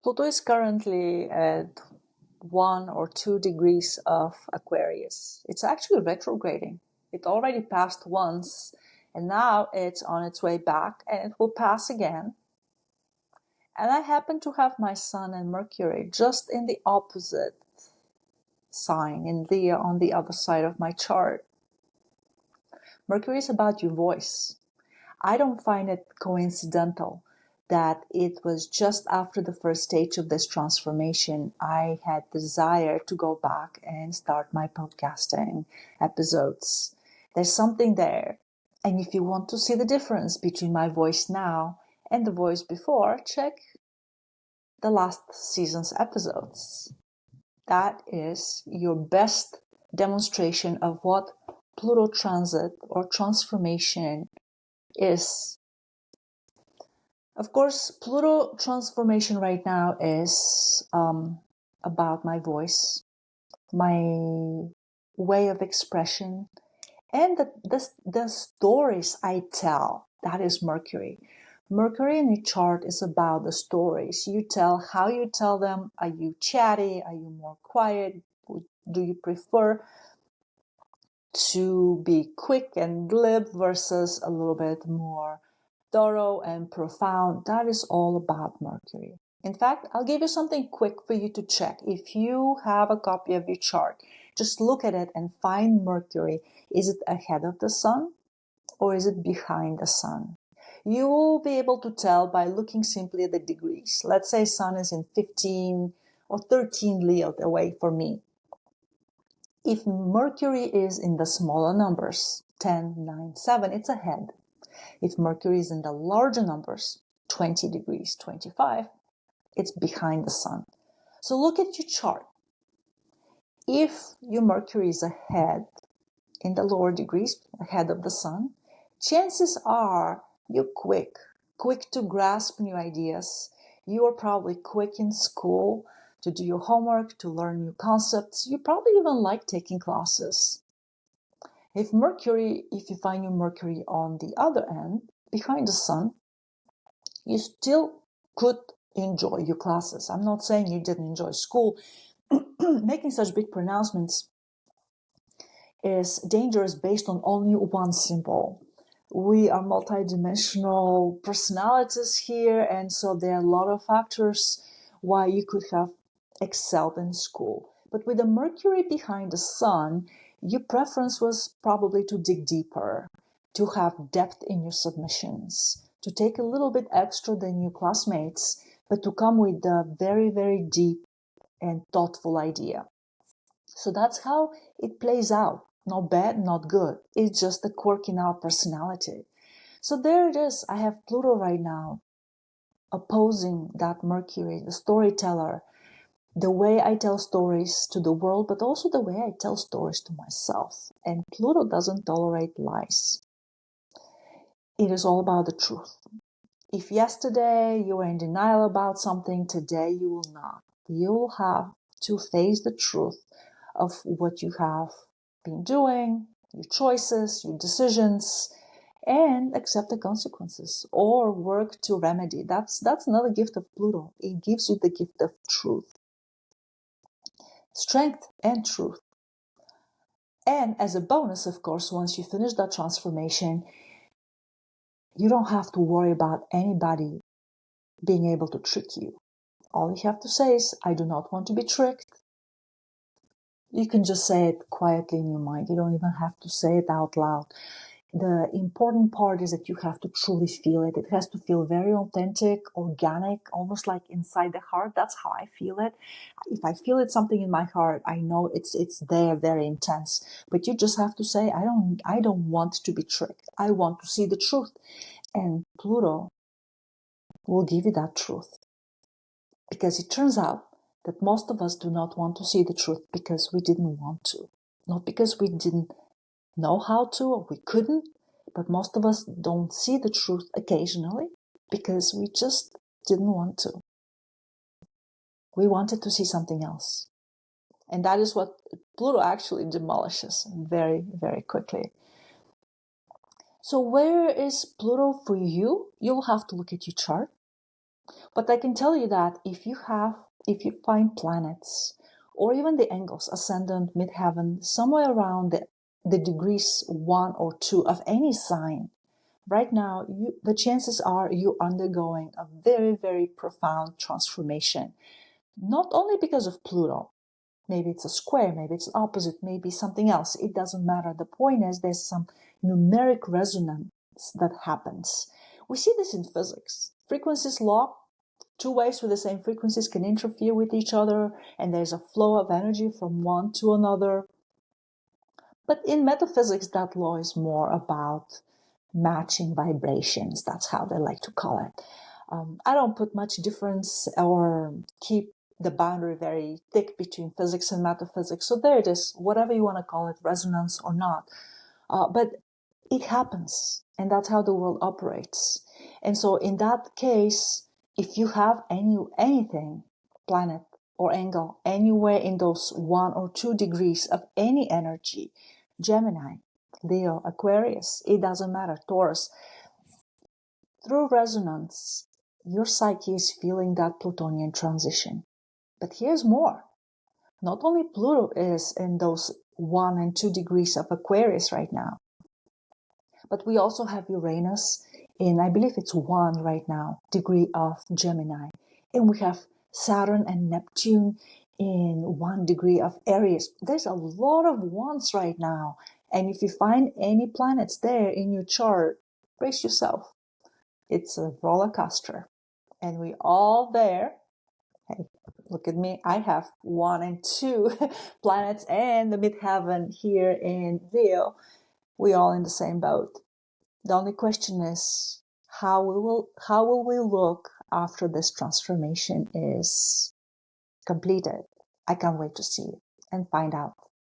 Pluto is currently at 1 or 2 degrees of Aquarius. It's actually retrograding. It already passed once, and now it's on its way back, and it will pass again. And I happen to have my Sun and Mercury just in the opposite sign, on the other side of my chart. Mercury is about your voice. I don't find it coincidental that it was just after the first stage of this transformation I had the desire to go back and start my podcasting episodes. There's something there. And if you want to see the difference between my voice now and the voice before, check the last season's episodes. That is your best demonstration of what Pluto transit or transformation is. Of course, Pluto transformation right now is about my voice, my way of expression, and the stories I tell. That is Mercury. Mercury in your chart is about the stories you tell, how you tell them. Are you chatty? Are you more quiet? Do you prefer to be quick and glib versus a little bit more thorough and profound? That is all about Mercury. In fact, I'll give you something quick for you to check. If you have a copy of your chart, just look at it and find Mercury. Is it ahead of the Sun or is it behind the Sun? You will be able to tell by looking simply at the degrees. Let's say Sun is in 15 or 13 Leo away for me. If Mercury is in the smaller numbers, 10, 9, 7, it's ahead. If Mercury is in the larger numbers, 20 degrees, 25, it's behind the Sun. So look at your chart. If your Mercury is ahead in the lower degrees, ahead of the Sun, chances are you're quick to grasp new ideas. You are probably quick in school to do your homework, to learn new concepts. You probably even like taking classes. If you find your Mercury on the other end, behind the Sun, you still could enjoy your classes. I'm not saying you didn't enjoy school. Making such big pronouncements is dangerous based on only one symbol. We are multidimensional personalities here, and so there are a lot of factors why you could have excelled in school. But with the Mercury behind the Sun, your preference was probably to dig deeper, to have depth in your submissions, to take a little bit extra than your classmates, but to come with a very, very deep and thoughtful idea. So that's how it plays out. Not bad, not good. It's just a quirk in our personality. So there it is. I have Pluto right now opposing that Mercury, the storyteller, the way I tell stories to the world, but also the way I tell stories to myself. And Pluto doesn't tolerate lies. It is all about the truth. If yesterday you were in denial about something, today you will not. You will have to face the truth of what you have been doing, your choices, your decisions, and accept the consequences or work to remedy. That's another gift of Pluto. It gives you the gift of truth. Strength and truth. And as a bonus, of course, once you finish that transformation, you don't have to worry about anybody being able to trick you. All you have to say is, I do not want to be tricked. You can just say it quietly in your mind. You don't even have to say it out loud. The important part is that you have to truly feel it. It has to feel very authentic, organic, almost like inside the heart. That's how I feel it. If I feel it something in my heart, I know it's there, very intense. But you just have to say, I don't want to be tricked. I want to see the truth. And Pluto will give you that truth. Because it turns out that most of us do not want to see the truth because we didn't want to. Not because we didn't know how to or we couldn't, but most of us don't see the truth occasionally because we just didn't want to. We wanted to see something else. And that is what Pluto actually demolishes very, very quickly. So where is Pluto for you? You'll have to look at your chart. But I can tell you that if you find planets or even the angles, ascendant, midheaven, somewhere around the degrees 1 or 2 of any sign, right now, the chances are you undergoing a very, very profound transformation. Not only because of Pluto, maybe it's a square, maybe it's opposite, maybe something else. It doesn't matter. The point is there's some numeric resonance that happens. We see this in physics. Frequencies lock, two waves with the same frequencies can interfere with each other, and there's a flow of energy from one to another. But in metaphysics, that law is more about matching vibrations. That's how they like to call it. I don't put much difference or keep the boundary very thick between physics and metaphysics. So there it is, whatever you want to call it, resonance or not. But it happens, and that's how the world operates. And so in that case, if you have anything, planet or angle, anywhere in those 1 or 2 degrees of any energy, Gemini, Leo, Aquarius, it doesn't matter, Taurus, through resonance, your psyche is feeling that Plutonian transition. But here's more. Not only Pluto is in those 1 and 2 degrees of Aquarius right now, but we also have Uranus in, I believe it's 1 right now, degree of Gemini. And we have Saturn and Neptune in 1 degree of Aries. There's a lot of ones right now. And if you find any planets there in your chart, brace yourself. It's a roller coaster. And we all there. Hey, look at me. I have 1 and 2 planets and the midheaven here in Leo. We all in the same boat. The only question is how will we look after this transformation is completed? I can't wait to see it and find out.